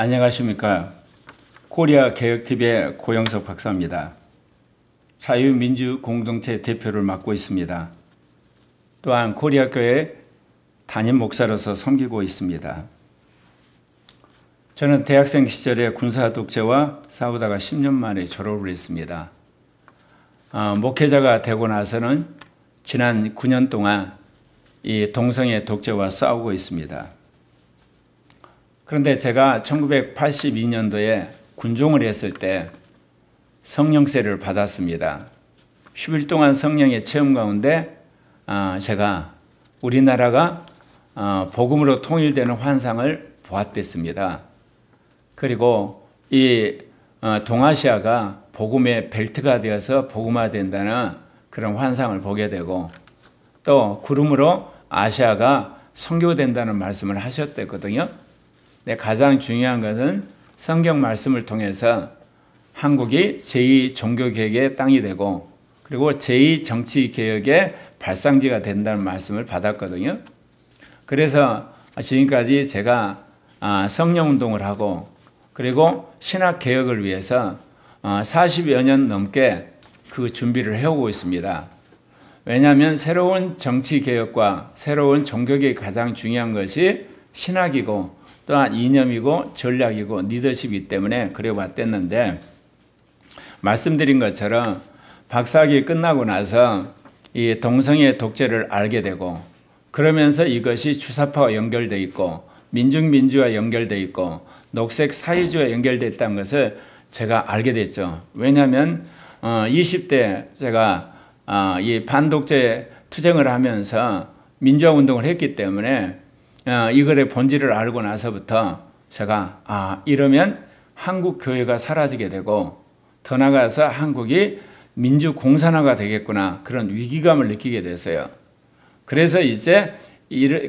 안녕하십니까. 코리아 개혁TV의 고영석 박사입니다. 자유민주공동체 대표를 맡고 있습니다. 또한 코리아 교회 담임 목사로서 섬기고 있습니다. 저는 대학생 시절에 군사 독재와 싸우다가 10년 만에 졸업을 했습니다. 목회자가 되고 나서는 지난 9년 동안 이 동성애 독재와 싸우고 있습니다. 그런데 제가 1982년도에 군종을 했을 때 성령세를 받았습니다. 10일 동안 성령의 체험 가운데 제가 우리나라가 복음으로 통일되는 환상을 보았댔습니다. 그리고 이 동아시아가 복음의 벨트가 되어서 복음화된다는 그런 환상을 보게 되고, 또 구름으로 아시아가 선교된다는 말씀을 하셨댔거든요. 근데 가장 중요한 것은 성경 말씀을 통해서 한국이 제2종교개혁의 땅이 되고, 그리고 제2정치개혁의 발상지가 된다는 말씀을 받았거든요. 그래서 지금까지 제가 성령운동을 하고, 그리고 신학개혁을 위해서 40여 년 넘게 그 준비를 해오고 있습니다. 왜냐하면 새로운 정치개혁과 새로운 종교개혁이 가장 중요한 것이 신학이고, 또한 이념이고 전략이고 리더십이기 때문에 그래 왔댔는데, 말씀드린 것처럼 박사학위 끝나고 나서 이 동성애 독재를 알게 되고, 그러면서 이것이 주사파와 연결되어 있고 민중민주와 연결되어 있고 녹색 사회주의와 연결되어 있다는 것을 제가 알게 됐죠. 왜냐하면 20대 제가 이 반독재 투쟁을 하면서 민주화운동을 했기 때문에 이거의 본질을 알고 나서부터 제가 이러면 한국 교회가 사라지게 되고 더 나아가서 한국이 민주공산화가 되겠구나, 그런 위기감을 느끼게 됐어요. 그래서 이제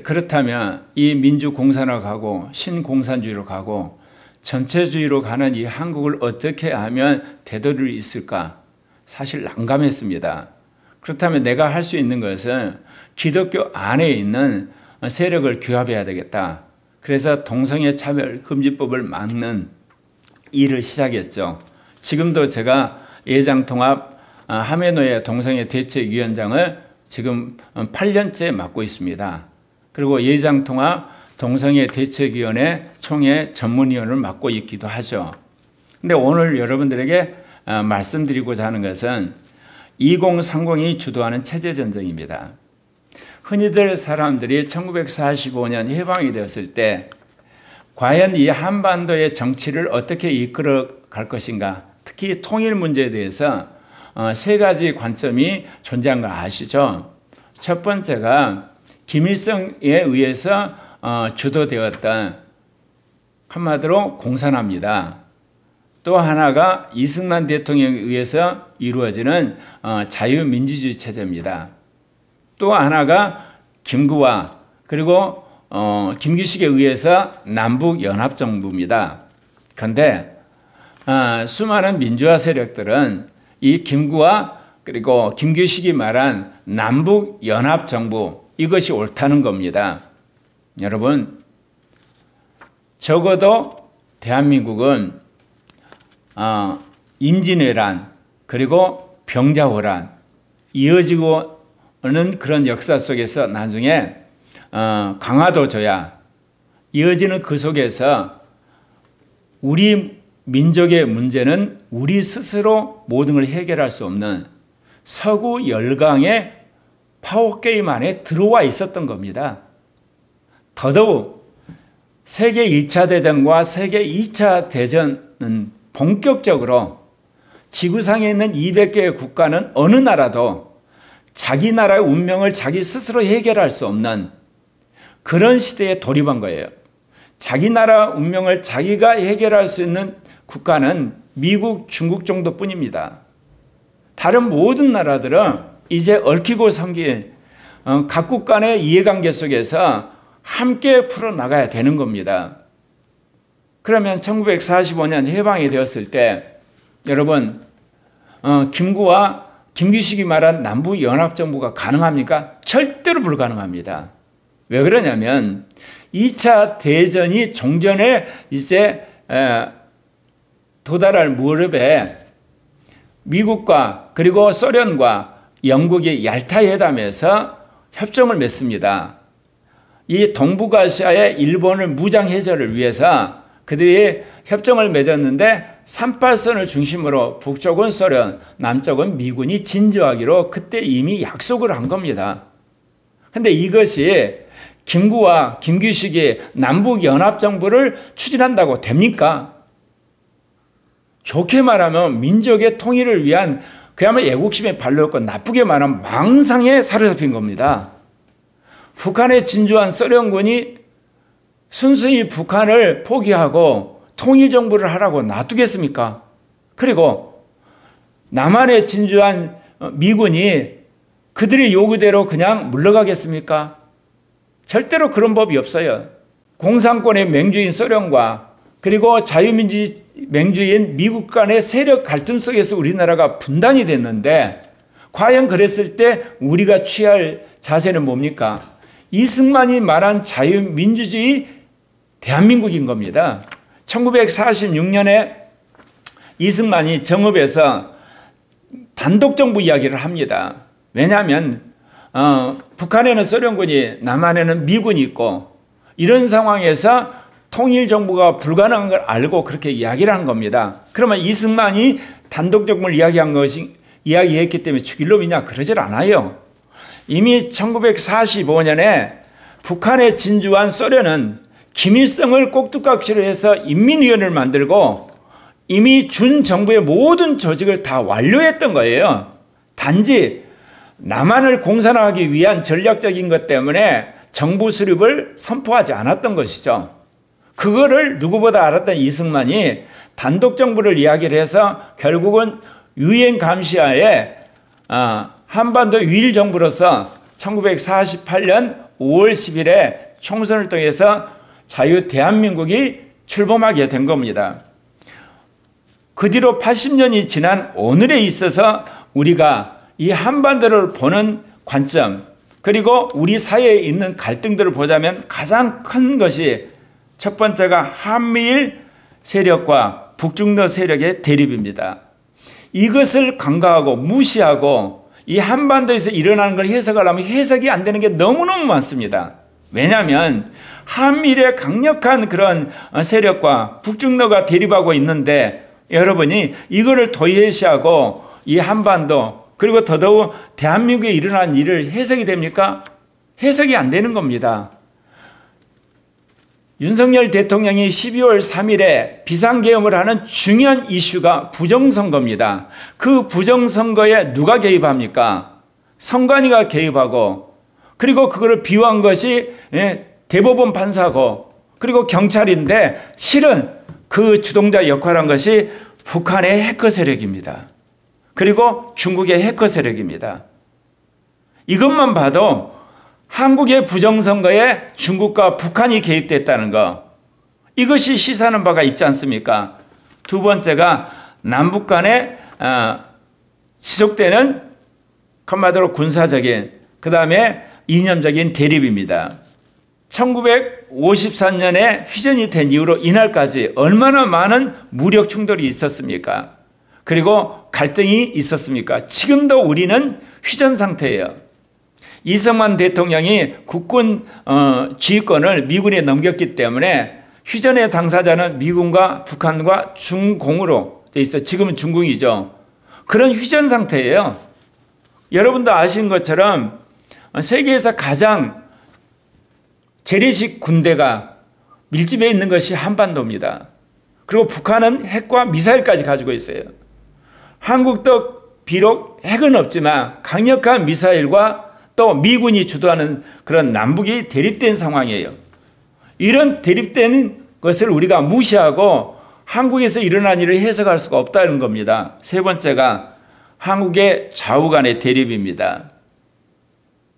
그렇다면 이 민주공산화 가고 신공산주의로 가고 전체주의로 가는 이 한국을 어떻게 하면 되돌릴 수 있을까? 사실 난감했습니다. 그렇다면 내가 할 수 있는 것은 기독교 안에 있는 세력을 규합해야 되겠다. 그래서 동성애 차별금지법을 막는 일을 시작했죠. 지금도 제가 예장통합 하메노예 동성애 대책위원장을 지금 8년째 맡고 있습니다. 그리고 예장통합 동성애 대책위원회 총회 전문위원을 맡고 있기도 하죠. 근데 오늘 여러분들에게 말씀드리고자 하는 것은 2030이 주도하는 체제전쟁입니다. 흔히들 사람들이 1945년 해방이 되었을 때 과연 이 한반도의 정치를 어떻게 이끌어 갈 것인가, 특히 통일 문제에 대해서 세 가지 관점이 존재한 거 아시죠? 첫 번째가 김일성에 의해서 주도되었던, 한마디로 공산화입니다. 또 하나가 이승만 대통령에 의해서 이루어지는 자유민주주의 체제입니다. 또 하나가 김구와 그리고 김규식에 의해서 남북연합정부입니다. 그런데 수많은 민주화 세력들은 이 김구와 그리고 김규식이 말한 남북연합정부, 이것이 옳다는 겁니다. 여러분, 적어도 대한민국은 임진왜란 그리고 병자호란 이어지고는 그런 역사 속에서 나중에 강화도 조약 이어지는 그 속에서 우리 민족의 문제는 우리 스스로 모든 걸 해결할 수 없는 서구 열강의 파워게임 안에 들어와 있었던 겁니다. 더더욱 세계 1차 대전과 세계 2차 대전은 본격적으로 지구상에 있는 200개의 국가는 어느 나라도 자기 나라의 운명을 자기 스스로 해결할 수 없는 그런 시대에 돌입한 거예요. 자기 나라 운명을 자기가 해결할 수 있는 국가는 미국, 중국 정도뿐입니다. 다른 모든 나라들은 이제 얽히고 섬긴 각국 간의 이해관계 속에서 함께 풀어나가야 되는 겁니다. 그러면 1945년 해방이 되었을 때 여러분, 김구와 김규식이 말한 남북연합정부가 가능합니까? 절대로 불가능합니다. 왜 그러냐면 2차 대전이 종전에 이제 도달할 무렵에 미국과 그리고 소련과 영국이 얄타 회담에서 협정을 맺습니다. 이 동북아시아의 일본을 무장 해제를 위해서 그들이 협정을 맺었는데 38선을 중심으로 북쪽은 소련, 남쪽은 미군이 진주하기로 그때 이미 약속을 한 겁니다. 근데 이것이 김구와 김규식이 남북연합정부를 추진한다고 됩니까? 좋게 말하면 민족의 통일을 위한 그야말로 애국심에 발렸고 나쁘게 말하면 망상에 사로잡힌 겁니다. 북한에 진주한 소련군이 순수히 북한을 포기하고 통일정부를 하라고 놔두겠습니까? 그리고 남한에 진주한 미군이 그들의 요구대로 그냥 물러가겠습니까? 절대로 그런 법이 없어요. 공산권의 맹주인 소련과 그리고 자유민주주의 맹주인 미국 간의 세력 갈등 속에서 우리나라가 분단이 됐는데 과연 그랬을 때 우리가 취할 자세는 뭡니까? 이승만이 말한 자유민주주의 대한민국인 겁니다. 1946년에 이승만이 정읍에서 단독정부 이야기를 합니다. 왜냐하면 북한에는 소련군이 남한에는 미군이 있고 이런 상황에서 통일정부가 불가능한 걸 알고 그렇게 이야기를 한 겁니다. 그러면 이승만이 단독정부를 이야기했기 때문에 죽일 놈이냐? 그러질 않아요. 이미 1945년에 북한에 진주한 소련은 김일성을 꼭두각시로 해서 인민위원회를 만들고 이미 준 정부의 모든 조직을 다 완료했던 거예요. 단지 남한을 공산화하기 위한 전략적인 것 때문에 정부 수립을 선포하지 않았던 것이죠. 그거를 누구보다 알았던 이승만이 단독정부를 이야기를 해서 결국은 유엔 감시하에 한반도 유일 정부로서 1948년 5월 10일에 총선을 통해서 자유 대한민국이 출범하게 된 겁니다. 그 뒤로 80년이 지난 오늘에 있어서 우리가 이 한반도를 보는 관점 그리고 우리 사회에 있는 갈등들을 보자면 가장 큰 것이 첫 번째가 한미일 세력과 북중러 세력의 대립입니다. 이것을 간과하고 무시하고 이 한반도에서 일어나는 걸 해석하려면 해석이 안 되는 게 너무너무 많습니다. 왜냐하면 한미일의 강력한 그런 세력과 북중러가 대립하고 있는데 여러분이 이거를 도외시하고 이 한반도 그리고 더더욱 대한민국에 일어난 일을 해석이 됩니까? 해석이 안 되는 겁니다. 윤석열 대통령이 12월 3일에 비상계엄을 하는 중요한 이슈가 부정선거입니다. 그 부정선거에 누가 개입합니까? 선관위가 개입하고 그리고 그거를 비호한 것이 대법원 판사고 그리고 경찰인데 실은 그 주동자 역할을 한 것이 북한의 해커 세력입니다. 그리고 중국의 해커 세력입니다. 이것만 봐도 한국의 부정선거에 중국과 북한이 개입됐다는 것 이것이 시사하는 바가 있지 않습니까? 두 번째가 남북 간에 지속되는 한마디로 군사적인 그 다음에 이념적인 대립입니다. 1953년에 휴전이 된 이후로 이날까지 얼마나 많은 무력 충돌이 있었습니까? 그리고 갈등이 있었습니까? 지금도 우리는 휴전 상태예요. 이승만 대통령이 국군 지휘권을 미군에 넘겼기 때문에 휴전의 당사자는 미군과 북한과 중공으로 돼 있어. 지금은 중공이죠. 그런 휴전 상태예요. 여러분도 아시는 것처럼 세계에서 가장 재래식 군대가 밀집해 있는 것이 한반도입니다. 그리고 북한은 핵과 미사일까지 가지고 있어요. 한국도 비록 핵은 없지만 강력한 미사일과 또 미군이 주도하는 그런 남북이 대립된 상황이에요. 이런 대립된 것을 우리가 무시하고 한국에서 일어난 일을 해석할 수가 없다는 겁니다. 세 번째가 한국의 좌우 간의 대립입니다.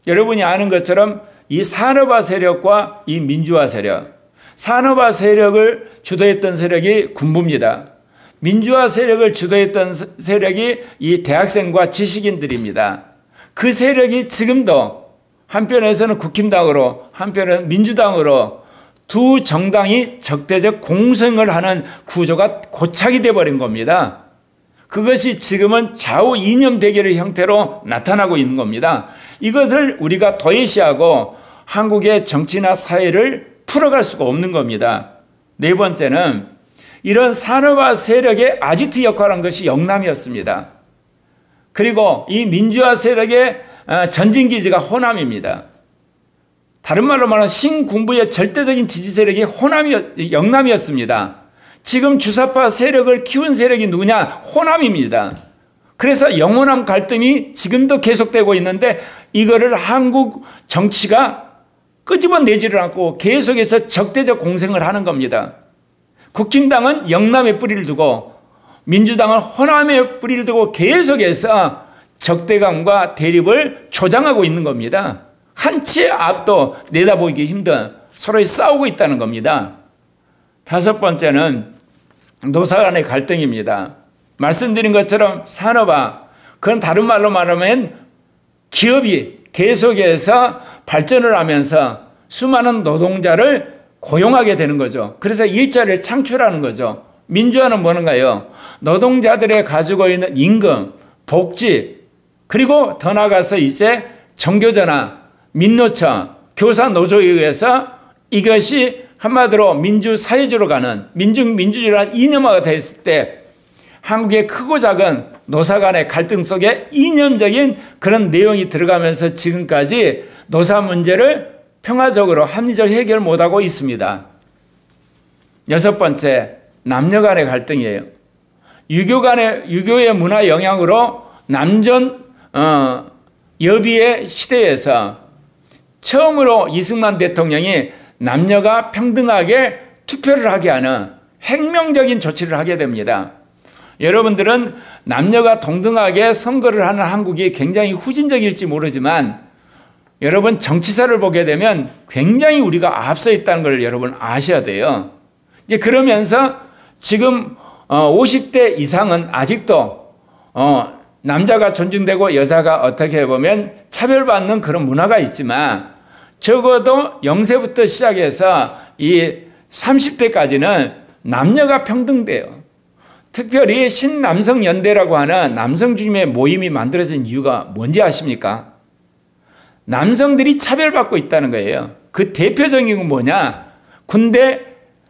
여러분이 아는 것처럼 이 산업화 세력과 이 민주화 세력, 산업화 세력을 주도했던 세력이 군부입니다. 민주화 세력을 주도했던 세력이 이 대학생과 지식인들입니다. 그 세력이 지금도 한편에서는 국힘당으로 한편은 민주당으로 두 정당이 적대적 공생을 하는 구조가 고착이 되어버린 겁니다. 그것이 지금은 좌우 이념 대결의 형태로 나타나고 있는 겁니다. 이것을 우리가 도외시하고 한국의 정치나 사회를 풀어갈 수가 없는 겁니다. 네 번째는 이런 산업화 세력의 아지트 역할을 한 것이 영남이었습니다. 그리고 이 민주화 세력의 전진기지가 호남입니다. 다른 말로 말하면 신군부의 절대적인 지지 세력이 영남이었습니다. 지금 주사파 세력을 키운 세력이 누구냐? 호남입니다. 그래서 영호남 갈등이 지금도 계속되고 있는데 이거를 한국 정치가 끄집어내지를 않고 계속해서 적대적 공생을 하는 겁니다. 국힘당은 영남에 뿌리를 두고 민주당은 호남에 뿌리를 두고 계속해서 적대감과 대립을 조장하고 있는 겁니다. 한치의 앞도 내다보기 힘든 서로 싸우고 있다는 겁니다. 다섯 번째는 노사 간의 갈등입니다. 말씀드린 것처럼 산업화, 그건 다른 말로 말하면 기업이 계속해서 발전을 하면서 수많은 노동자를 고용하게 되는 거죠. 그래서 일자리를 창출하는 거죠. 민주화는 뭐는가요? 노동자들이 가지고 있는 임금, 복지, 그리고 더 나아가서 이제 정교조나 민노총, 교사노조에 의해서 이것이 한마디로 민주사회주로 가는 민주주의란 이념화가 됐을 때 한국의 크고 작은 노사 간의 갈등 속에 이념적인 그런 내용이 들어가면서 지금까지 노사 문제를 평화적으로 합리적 해결 못하고 있습니다. 여섯 번째, 남녀 간의 갈등이에요. 유교의 문화 영향으로 남전 여비의 시대에서 처음으로 이승만 대통령이 남녀가 평등하게 투표를 하게 하는 혁명적인 조치를 하게 됩니다. 여러분들은 남녀가 동등하게 선거를 하는 한국이 굉장히 후진적일지 모르지만 여러분 정치사를 보게 되면 굉장히 우리가 앞서 있다는 걸 여러분 아셔야 돼요. 이제 그러면서 지금 50대 이상은 아직도 남자가 존중되고 여자가 어떻게 보면 차별받는 그런 문화가 있지만 적어도 0세부터 시작해서 이 30대까지는 남녀가 평등돼요. 특별히 신남성연대라고 하는 남성 중심의 모임이 만들어진 이유가 뭔지 아십니까? 남성들이 차별받고 있다는 거예요. 그 대표적인 건 뭐냐? 군대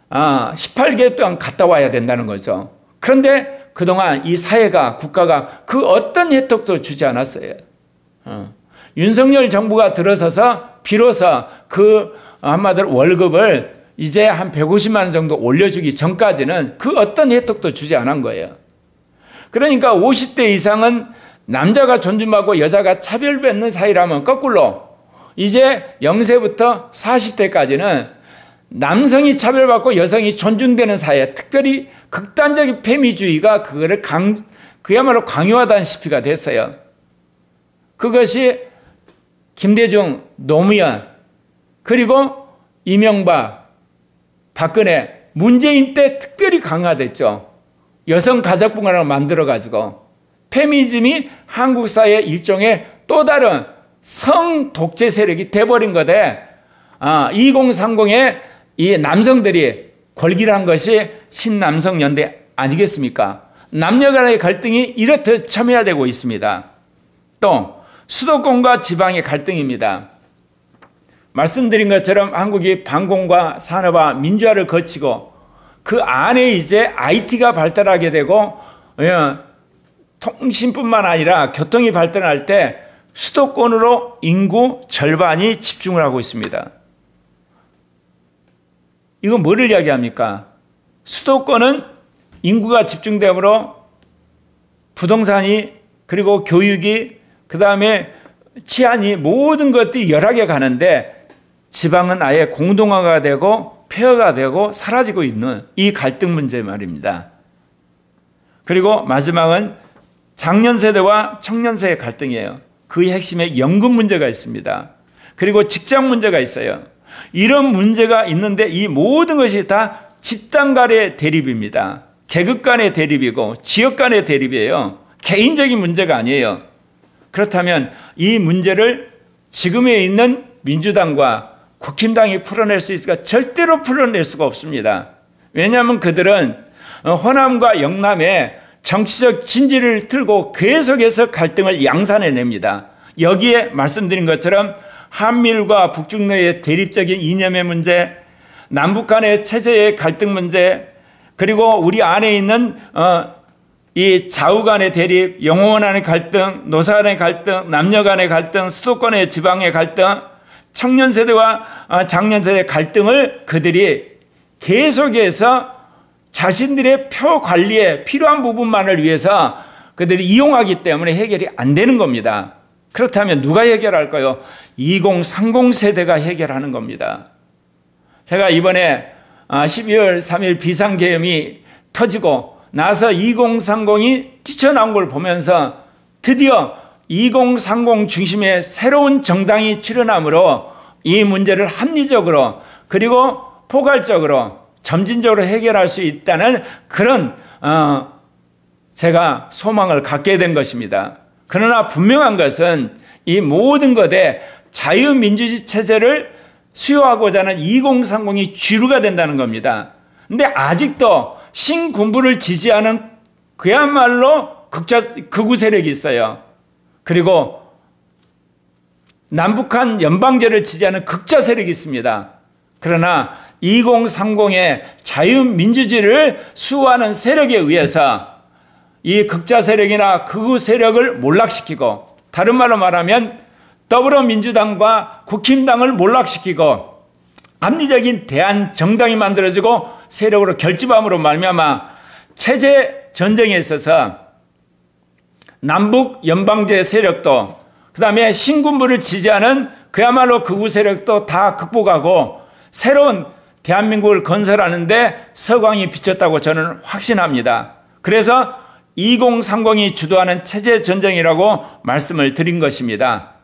18개월 동안 갔다 와야 된다는 거죠. 그런데 그동안 이 사회가 국가가 그 어떤 혜택도 주지 않았어요. 윤석열 정부가 들어서서 비로소 그 한마디로 월급을 이제 한 150만 원 정도 올려주기 전까지는 그 어떤 혜택도 주지 않은 거예요. 그러니까 50대 이상은 남자가 존중받고 여자가 차별받는 사이라면 거꾸로 이제 0세부터 40대까지는 남성이 차별받고 여성이 존중되는 사회, 특별히 극단적인 페미주의가 그거를 그야말로 강요하다시피가 됐어요. 그것이 김대중, 노무현, 그리고 이명박, 박근혜, 문재인 때 특별히 강화됐죠. 여성가족부관을 만들어가지고 페미니즘이 한국 사회의 일종의 또 다른 성 독재 세력이 돼버린 거대. 2030의 이 남성들이 골기란 것이 신남성연대 아니겠습니까? 남녀 간의 갈등이 이렇듯 첨예화되고 있습니다. 또 수도권과 지방의 갈등입니다. 말씀드린 것처럼 한국이 반공과 산업화, 민주화를 거치고 그 안에 이제 IT가 발달하게 되고 통신뿐만 아니라 교통이 발전할 때 수도권으로 인구 절반이 집중을 하고 있습니다. 이건 뭐를 이야기합니까? 수도권은 인구가 집중되므로 부동산이 그리고 교육이 그 다음에 치안이 모든 것들이 열하게 가는데 지방은 아예 공동화가 되고 폐허가 되고 사라지고 있는 이 갈등 문제 말입니다. 그리고 마지막은 장년 세대와 청년 세대 갈등이에요. 그 핵심에 연금 문제가 있습니다. 그리고 직장 문제가 있어요. 이런 문제가 있는데 이 모든 것이 다 집단 간의 대립입니다. 계급 간의 대립이고 지역 간의 대립이에요. 개인적인 문제가 아니에요. 그렇다면 이 문제를 지금에 있는 민주당과 국힘당이 풀어낼 수 있을까? 절대로 풀어낼 수가 없습니다. 왜냐하면 그들은 호남과 영남에 정치적 진지를 틀고 계속해서 갈등을 양산해냅니다. 여기에 말씀드린 것처럼 한미일과 북중러의 대립적인 이념의 문제, 남북 간의 체제의 갈등 문제, 그리고 우리 안에 있는 이 좌우 간의 대립, 영혼 간의 갈등, 노사 간의 갈등, 남녀 간의 갈등, 수도권의 지방의 갈등, 청년 세대와 장년 세대의 갈등을 그들이 계속해서 자신들의 표 관리에 필요한 부분만을 위해서 그들이 이용하기 때문에 해결이 안 되는 겁니다. 그렇다면 누가 해결할까요? 2030 세대가 해결하는 겁니다. 제가 이번에 12월 3일 비상계엄이 터지고 나서 2030이 뛰쳐나온 걸 보면서 드디어 2030 중심의 새로운 정당이 출현함으로 이 문제를 합리적으로 그리고 포괄적으로 점진적으로 해결할 수 있다는 그런 제가 소망을 갖게 된 것입니다. 그러나 분명한 것은 이 모든 것에 자유민주주의 체제를 수요하고자 하는 2030이 주류가 된다는 겁니다. 그런데 아직도 신군부를 지지하는 그야말로 극우 세력이 있어요. 그리고 남북한 연방제를 지지하는 극자 세력이 있습니다. 그러나 2030의 자유민주주의를 수호하는 세력에 의해서 이 극자 세력이나 극우 세력을 몰락시키고, 다른 말로 말하면 더불어민주당과 국힘당을 몰락시키고 합리적인 대한정당이 만들어지고 세력으로 결집함으로 말미암아 체제 전쟁에 있어서 남북 연방제 세력도 그 다음에 신군부를 지지하는 그야말로 극우 세력도 다 극복하고 새로운 대한민국을 건설하는데 서광이 비쳤다고 저는 확신합니다. 그래서 2030이 주도하는 체제 전쟁이라고 말씀을 드린 것입니다.